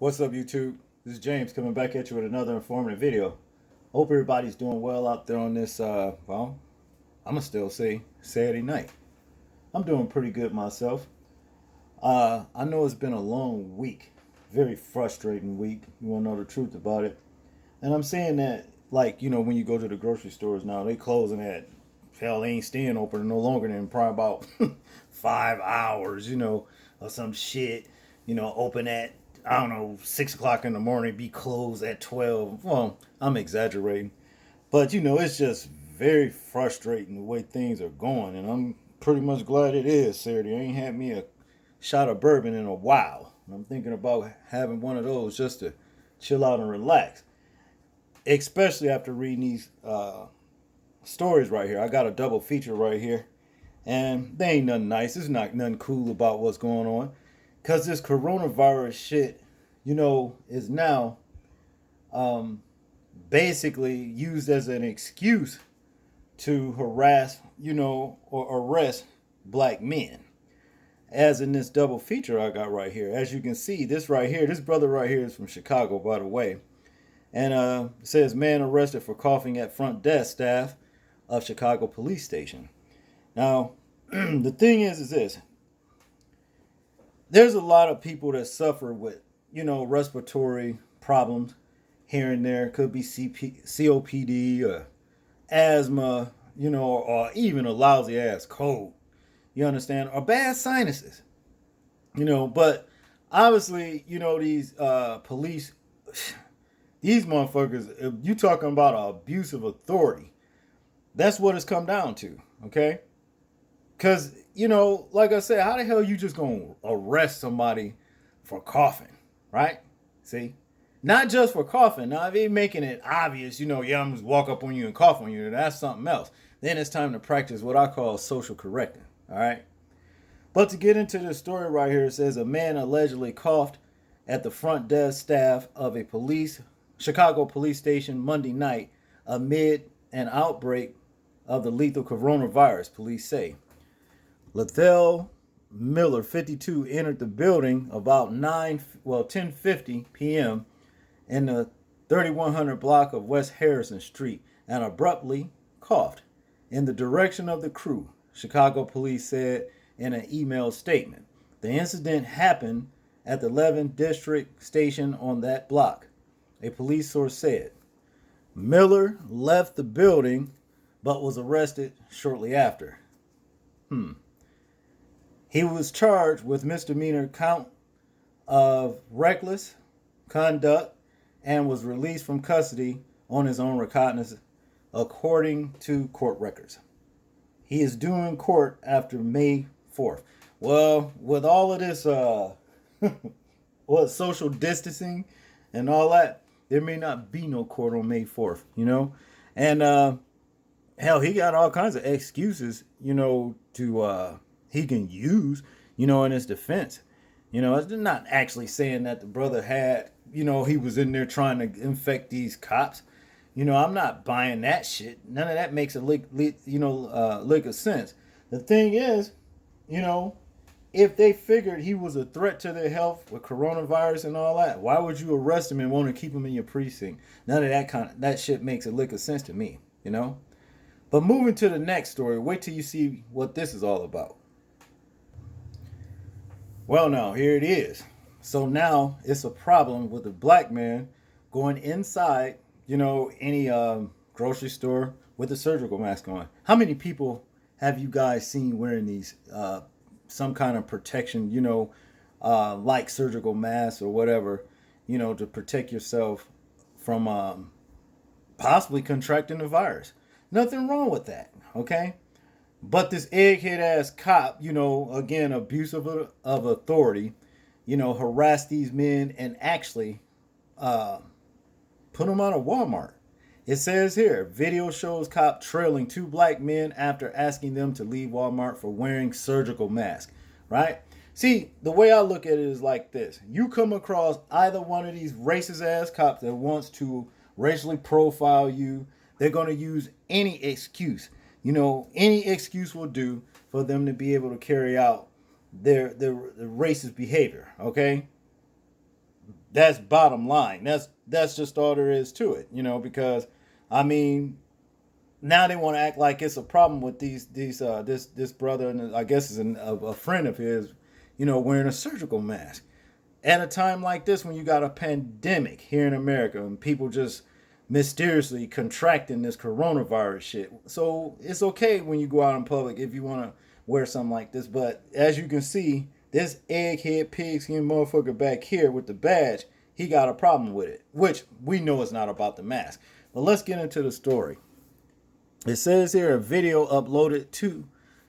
What's up, YouTube? This is James coming back at you with another informative video. Hope everybody's doing well out there on this, I'm going to still say Saturday night. I'm doing pretty good myself. I know it's been a long week, very frustrating week. You want to know the truth about it. And I'm saying that, like, when you go to the grocery stores now, they closing at, hell, they ain't staying open no longer than probably about 5 hours, or some shit, open at, I don't know, 6 o'clock in the morning, be closed at 12. Well, I'm exaggerating. But, it's just very frustrating the way things are going. And I'm pretty much glad it is Saturday. I ain't had me a shot of bourbon in a while. I'm thinking about having one of those just to chill out and relax, especially after reading these stories right here. I got a double feature right here, and they ain't nothing nice. It's not nothing cool about what's going on, because this coronavirus shit, is now um, basically used as an excuse to harass, or arrest black men. As in this double feature I got right here. As you can see, this right here, this brother right here is from Chicago, by the way. And it says, man arrested for coughing at front desk staff of Chicago police station. Now, the thing is this. There's a lot of people that suffer with, respiratory problems here and there. Could be COPD or asthma, or even a lousy ass cold. You understand? Or bad sinuses, But obviously, these police, these motherfuckers, if you talking about abuse of authority, that's what it's come down to, okay? Because, like I said, how the hell you just going to arrest somebody for coughing, right? See? Not just for coughing. Now, if they making it obvious, yeah, I'm just walk up on you and cough on you, that's something else. Then it's time to practice what I call social correcting, all right? But to get into this story right here, it says a man allegedly coughed at the front desk staff of a Chicago police station Monday night amid an outbreak of the lethal coronavirus, police say. Lethell Miller, 52, entered the building about 10:50 p.m. in the 3100 block of West Harrison Street and abruptly coughed in the direction of the crew, Chicago police said in an email statement. The incident happened at the 11th District station on that block, a police source said. Miller left the building but was arrested shortly after. He was charged with misdemeanor count of reckless conduct and was released from custody on his own recognizance, according to court records. He is due in court after May 4th. Well, with all of this, social distancing and all that, there may not be no court on May 4th, And hell, he got all kinds of excuses, to he can use, in his defense. It's not actually saying that the brother had, he was in there trying to infect these cops. I'm not buying that shit. None of that makes a lick of sense. The thing is, you know, if they figured he was a threat to their health with coronavirus and all that, why would you arrest him and want to keep him in your precinct? None of that shit makes a lick of sense to me. But moving to the next story, wait till you see what this is all about. Well, now here it is. So now it's a problem with a black man going inside, any grocery store with a surgical mask on. How many people have you guys seen wearing these some kind of protection, like surgical masks or whatever, to protect yourself from possibly contracting the virus? Nothing wrong with that, okay? But this egghead ass cop, again, abuse of authority, harassed these men and actually uh, put them out of Walmart. It says here, video shows cop trailing two black men after asking them to leave Walmart for wearing surgical masks, right? See, the way I look at it is like this. You come across either one of these racist ass cops that wants to racially profile you, they're going to use any excuse. Any excuse will do for them to be able to carry out their racist behavior, okay? That's bottom line. That's just all there is to it, because I mean, now they want to act like it's a problem with this brother, and I guess is a friend of his, wearing a surgical mask at a time like this when you got a pandemic here in America and people just mysteriously contracting this coronavirus shit. So it's okay when you go out in public if you want to wear something like this. But as you can see, this egghead pigskin motherfucker back here with the badge, he got a problem with it, which we know is not about the mask. But let's get into the story. It says here a video uploaded to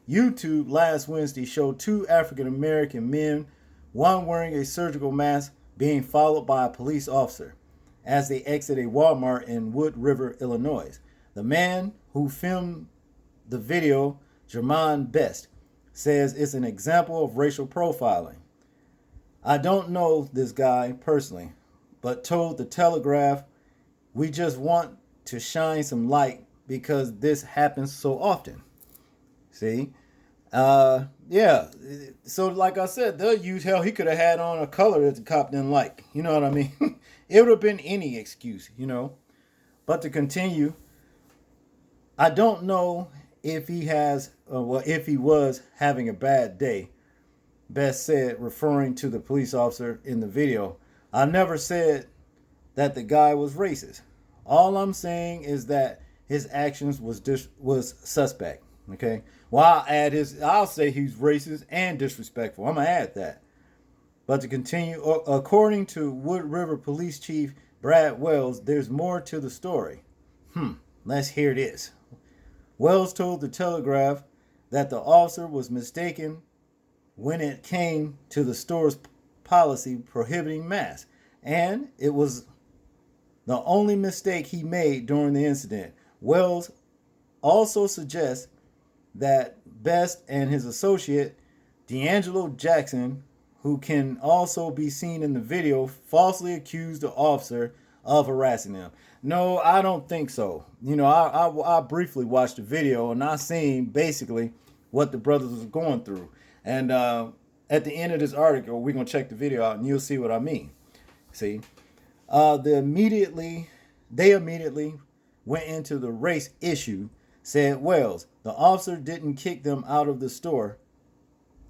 YouTube last Wednesday showed two African American men, one wearing a surgical mask, being followed by a police officer as they exit a Walmart in Wood River, Illinois. The man who filmed the video, Jermaine Best, says it's an example of racial profiling. I don't know this guy personally, but told the Telegraph, we just want to shine some light because this happens so often. See? Yeah. So like I said, they'll use, hell, he could have had on a color that the cop didn't like. You know what I mean? It would have been any excuse, But to continue, I don't know if he if he was having a bad day, Best said, referring to the police officer in the video. I never said that the guy was racist. All I'm saying is that his actions was suspect. Okay. Well, I'll say he's racist and disrespectful. I'm gonna add that. But to continue, according to Wood River Police Chief Brad Wells, there's more to the story. Let's hear this. Wells told the Telegraph that the officer was mistaken when it came to the store's policy prohibiting masks, and it was the only mistake he made during the incident. Wells also suggests that Best and his associate, D'Angelo Jackson, who can also be seen in the video, falsely accused the officer of harassing them. No, I don't think so. I briefly watched the video and I seen basically what the brothers was going through. And at the end of this article, we're going to check the video out and you'll see what I mean. See? They immediately went into the race issue, said Wells. The officer didn't kick them out of the store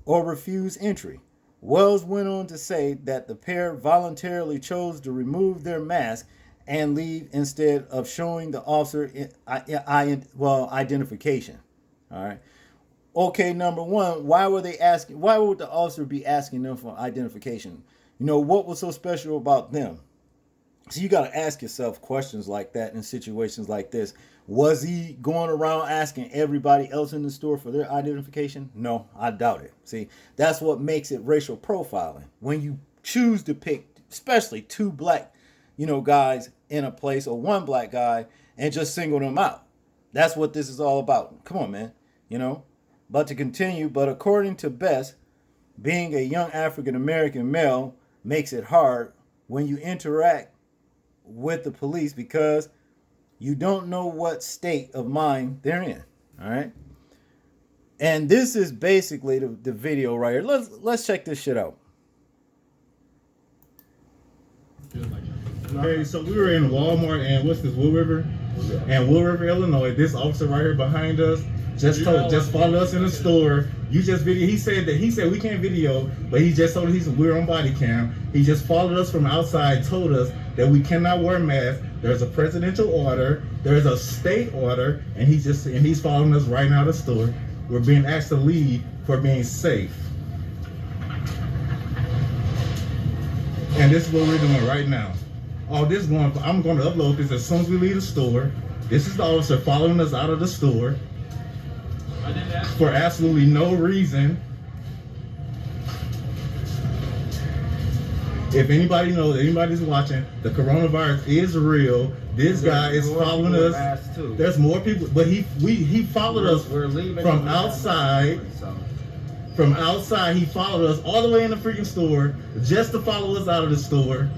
or refuse entry. Wells went on to say that the pair voluntarily chose to remove their mask and leave instead of showing the officer identification. All right. Okay, number one, why would the officer be asking them for identification? What was so special about them? So you got to ask yourself questions like that in situations like this. Was he going around asking everybody else in the store for their identification? No, I doubt it. See, that's what makes it racial profiling. When you choose to pick, especially two black, guys in a place or one black guy and just single them out. That's what this is all about. Come on, man. But to continue, according to Best, being a young African-American male makes it hard when you interact with the police because you don't know what state of mind they're in. All right. And this is basically the video right here. Let's check this shit out. Okay, so we were in Walmart and what's this, Wood River? And Wood River, Illinois. This officer right here behind us just followed us in the store. You just video. He said we can't video, but he just told us we're on body cam. He just followed us from outside, told us that we cannot wear masks. There's a presidential order, there's a state order, and he's following us right now to the store. We're being asked to leave for being safe. And this is what we're doing right now. I'm going to upload this as soon as we leave the store. This is the officer following us out of the store for absolutely no reason. If anybody knows, anybody's watching, the coronavirus is real. This guy is following us. There's more people, but he followed us from outside. From outside, he followed us all the way in the freaking store just to follow us out of the store.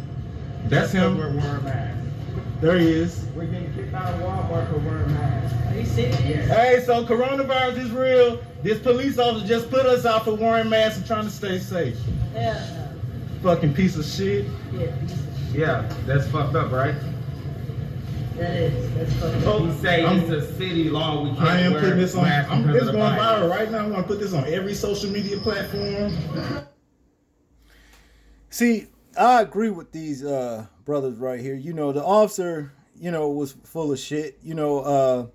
That's him. We're wearing masks. There he is. We're getting kicked out of Walmart for wearing masks. Are you serious? Hey, so coronavirus is real. This police officer just put us out for wearing masks and trying to stay safe. Yeah. fucking piece of shit. Yeah, piece of shit. Yeah, that's fucked up, right? That is. That's fucking up. You say it's a city law. We can't I am wear putting this on. masks because It's of the going virus. viral right now. I'm gonna put this on every social media platform. See, I agree with these brothers right here. You know, the officer, you know, was full of shit. You know,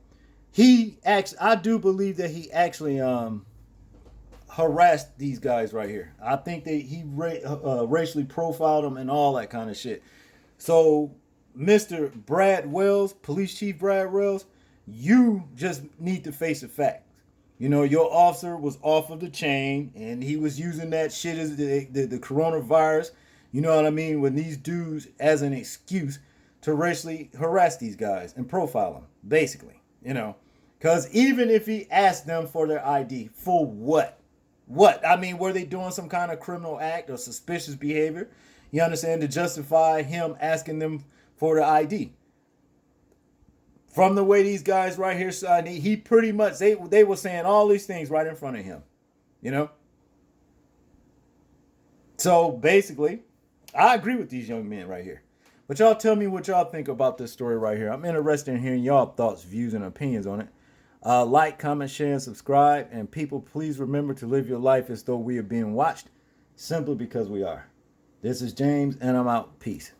I do believe that he actually harassed these guys right here. I think that he racially profiled them and all that kind of shit. So, Mr. Brad Wells, Police Chief Brad Wells, you just need to face the fact. You know, your officer was off of the chain, and he was using that shit as the coronavirus, you know what I mean, with these dudes as an excuse to racially harass these guys and profile them, basically, you know. Because even if he asked them for their ID, for what? What? I mean, were they doing some kind of criminal act or suspicious behavior? You understand? To justify him asking them for the ID. From the way these guys right here, he pretty much, they were saying all these things right in front of him. You know? So, basically, I agree with these young men right here. But y'all tell me what y'all think about this story right here. I'm interested in hearing y'all thoughts, views, and opinions on it. Like, comment, share, and subscribe. And people, please remember to live your life as though we are being watched, simply because we are. This is James, and I'm out. Peace.